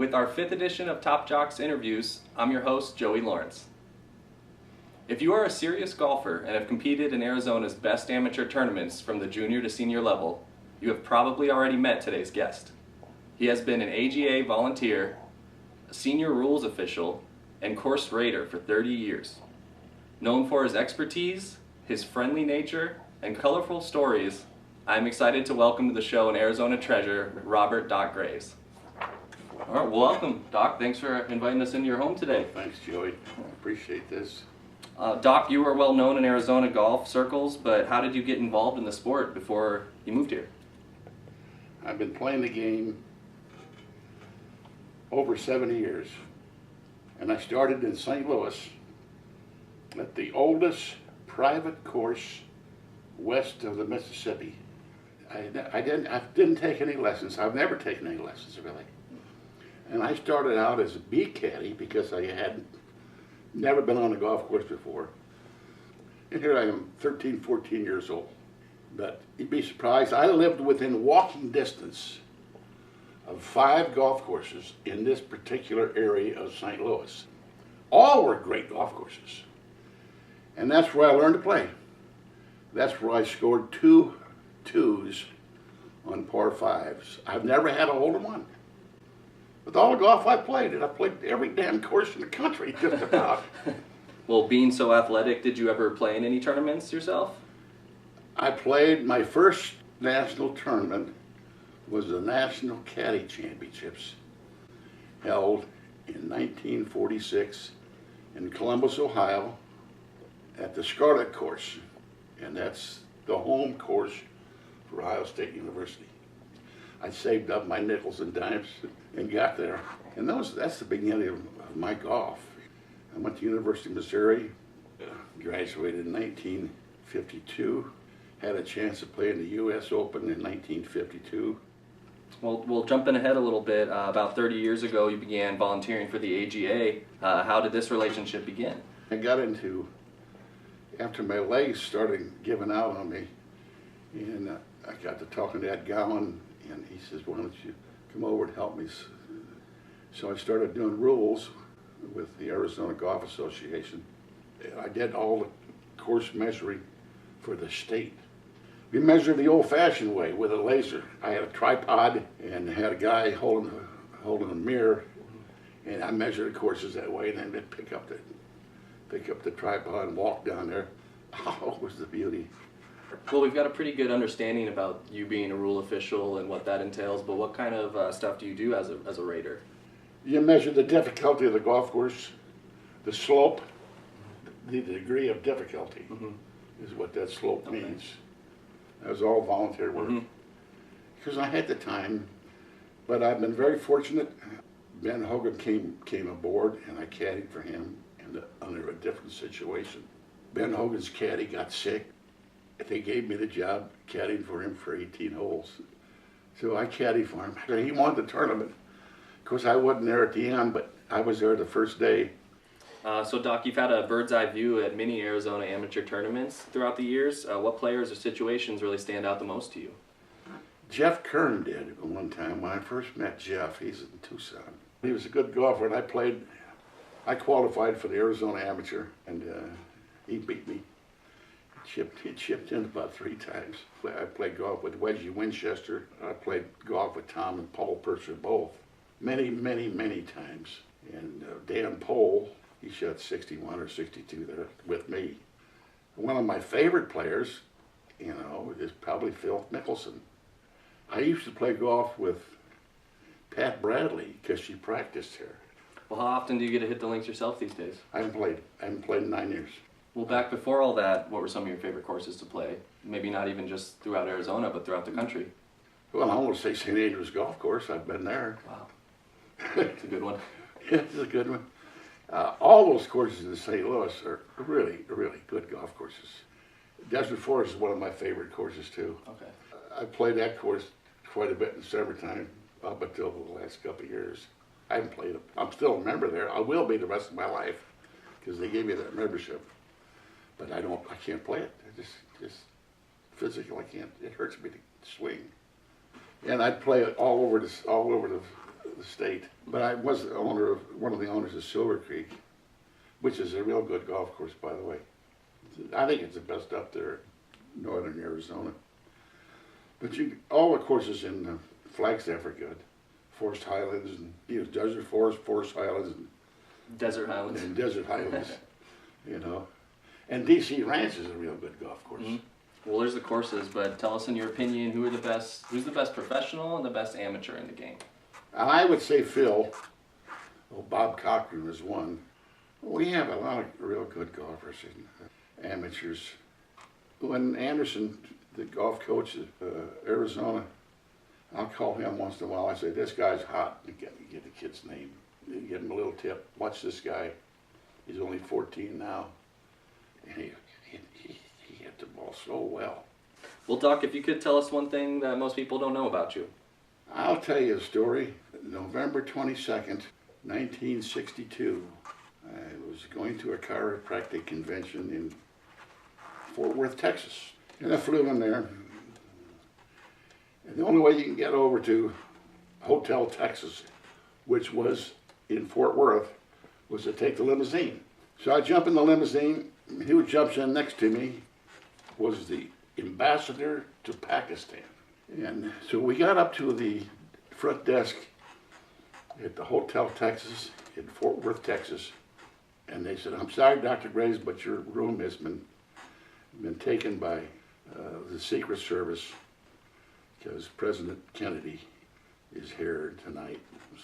With our 5th edition of Top JOX Interviews, I'm your host, Joey Lawrence. If you are a serious golfer and have competed in Arizona's best amateur tournaments from the junior to senior level, you have probably already met today's guest. He has been an AGA volunteer, a senior rules official, and course raider for 30 years. Known for his expertise, his friendly nature, and colorful stories, I'm excited to welcome to the show an Arizona treasure, Robert Doc Graves. All right, well, welcome, Doc. Thanks for inviting us into your home today. Thanks, Joey. I appreciate this. Doc, you are well known in Arizona golf circles, but how did you get involved in the sport before you moved here? I've been playing the game over 70 years, and I started in St. Louis at the oldest private course west of the Mississippi. I didn't take any lessons. I've never taken any lessons, really. And I started out as a bee caddy because I had never been on a golf course before. And here I am, 13, 14 years old. But you'd be surprised, I lived within walking distance of 5 golf courses in this particular area of St. Louis. All were great golf courses. And that's where I learned to play. That's where I scored 2 2s on par 5s. I've never had a hole in one. With all the golf I played, and I played every damn course in the country, just about. Well, being so athletic, did you ever play in any tournaments yourself? I played, my first national tournament was the National Caddy Championships, held in 1946 in Columbus, Ohio, at the Scarlet Course, and that's the home course for Ohio State University. I saved up my nickels and dimes and got there. And that's the beginning of my golf. I went to University of Missouri, graduated in 1952, had a chance to play in the U.S. Open in 1952. Well, we'll jump in ahead a little bit. About 30 years ago, you began volunteering for the AGA. How did this relationship begin? I got into, after my legs started giving out on me, and I got to talking to Ed Gowan, and he says, why don't you come over and help me? So I started doing rules with the Arizona Golf Association. I did all the course measuring for the state. We measured the old-fashioned way with a laser. I had a tripod and had a guy holding a mirror, and I measured the courses that way, and then they'd pick up the tripod and walk down there. Oh, it was the beauty. Well, we've got a pretty good understanding about you being a rule official and what that entails, but what kind of stuff do you do as a raider? You measure the difficulty of the golf course, the slope, the degree of difficulty is what that slope means. That was all volunteer work. Because I had the time, but I've been very fortunate. Ben Hogan came aboard, and I caddied for him under a different situation. Ben Hogan's caddy got sick. They gave me the job caddying for him for 18 holes. So I caddied for him. He won the tournament. Of course, I wasn't there at the end, but I was there the first day. So, Doc, you've had a bird's eye view at many Arizona amateur tournaments throughout the years. What players or situations really stand out the most to you? Jeff Kern did at one time. When I first met Jeff, he's in Tucson. He was a good golfer, and I qualified for the Arizona Amateur, and he beat me. He chipped in about 3 times. I played golf with Wedgie Winchester. I played golf with Tom and Paul Purser both. Many, many, many times. And Dan Pohl, he shot 61 or 62 there with me. One of my favorite players, is probably Phil Mickelson. I used to play golf with Pat Bradley because she practiced here. Well, how often do you get to hit the links yourself these days? I haven't played in 9 years. Well, back before all that, what were some of your favorite courses to play? Maybe not even just throughout Arizona, but throughout the country. Well, I want to say St. Andrews Golf Course. I've been there. Wow. It's a good one. Yeah, it's a good one. All those courses in St. Louis are really, really good golf courses. Desert Forest is one of my favorite courses, too. Okay. I played that course quite a bit in summertime up until the last couple of years. I haven't played it. I'm still a member there. I will be the rest of my life because they gave me that membership. But I can't play it. I just physically I can't. It hurts me to swing. And I'd play it all over the state. But I was the owner of one of the owners of Silver Creek, which is a real good golf course, by the way. I think it's the best up there in northern Arizona. But all the courses in Flagstaff are good. Forest Highlands, and Desert Forest, Forest Highlands, and Desert Highlands. And Desert Highlands, you know. And DC Ranch is a real good golf course. Well, there's the courses, but tell us in your opinion, who's the best professional and the best amateur in the game? I would say Phil. Bob Cochran is one. We have a lot of real good golfers and amateurs. When Anderson, the golf coach of Arizona, I'll call him once in a while. I say, this guy's hot. You get the kid's name. You give him a little tip. Watch this guy. He's only 14 now. And he hit the ball so well. Well, Doc, if you could tell us one thing that most people don't know about you. I'll tell you a story. November 22nd, 1962, I was going to a chiropractic convention in Fort Worth, Texas. And I flew in there. And the only way you can get over to Hotel Texas, which was in Fort Worth, was to take the limousine. So I jump in the limousine. Who jumps in next to me was the ambassador to Pakistan. And so we got up to the front desk at the Hotel Texas in Fort Worth, Texas. And they said, I'm sorry, Dr. Graves, but your room has been taken by the Secret Service because President Kennedy is here tonight.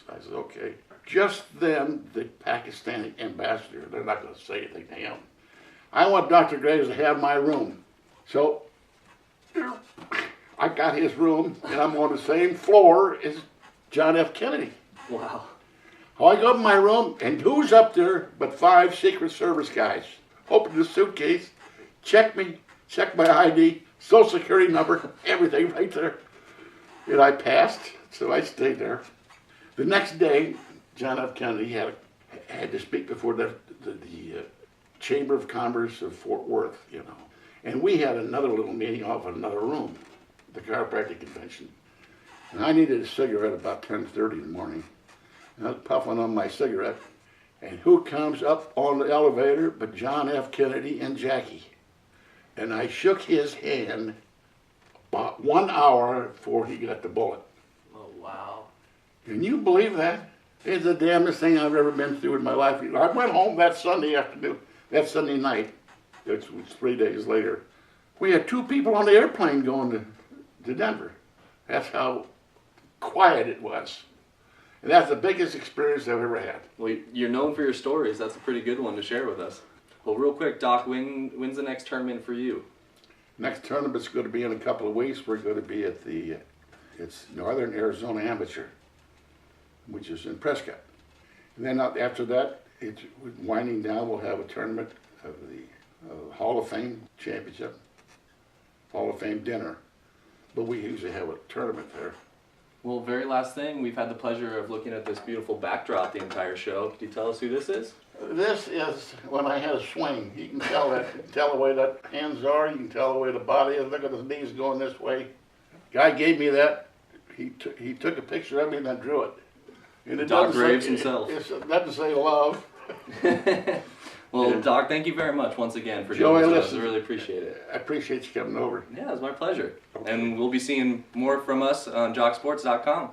So I said, okay. Just then, the Pakistani ambassador, they're not going to say anything to him. I want Dr. Graves to have my room. So I got his room, and I'm on the same floor as John F. Kennedy. Wow. I go up in my room, and who's up there but 5 Secret Service guys? Open the suitcase, check me, check my ID, Social Security number, everything right there. And I passed, so I stayed there. The next day, John F. Kennedy had to speak before the Chamber of Commerce of Fort Worth, you know. And we had another little meeting off in another room, the chiropractic convention. And I needed a cigarette about 10:30 in the morning. And I was puffing on my cigarette. And who comes up on the elevator but John F. Kennedy and Jackie? And I shook his hand about 1 hour before he got the bullet. Oh, wow. Can you believe that? It's the damnedest thing I've ever been through in my life. I went home that Sunday afternoon, that Sunday night, it was 3 days later. We had 2 people on the airplane going to Denver. That's how quiet it was. And that's the biggest experience I've ever had. Well, you're known for your stories. That's a pretty good one to share with us. Well, real quick, Doc, when's the next tournament for you? Next tournament's going to be in a couple of weeks. We're going to be at it's Northern Arizona Amateur, which is in Prescott. And then after that, it's winding down. We'll have a tournament of the Hall of Fame Championship, Hall of Fame dinner. But we usually have a tournament there. Well, very last thing, we've had the pleasure of looking at this beautiful backdrop the entire show. Could you tell us who this is? This is when I had a swing. You can tell that. You can tell the way the hands are. You can tell the way the body is. Look at the knees going this way. Guy gave me that. He took a picture of me and then drew it. And it Doc Graves himself. It doesn't say love. Well, Yeah. Doc, thank you very much once again for Joey, doing this. listen, I really appreciate it. I appreciate you coming over. Yeah, it was my pleasure. Okay. And we'll be seeing more from us on JOXSports.com.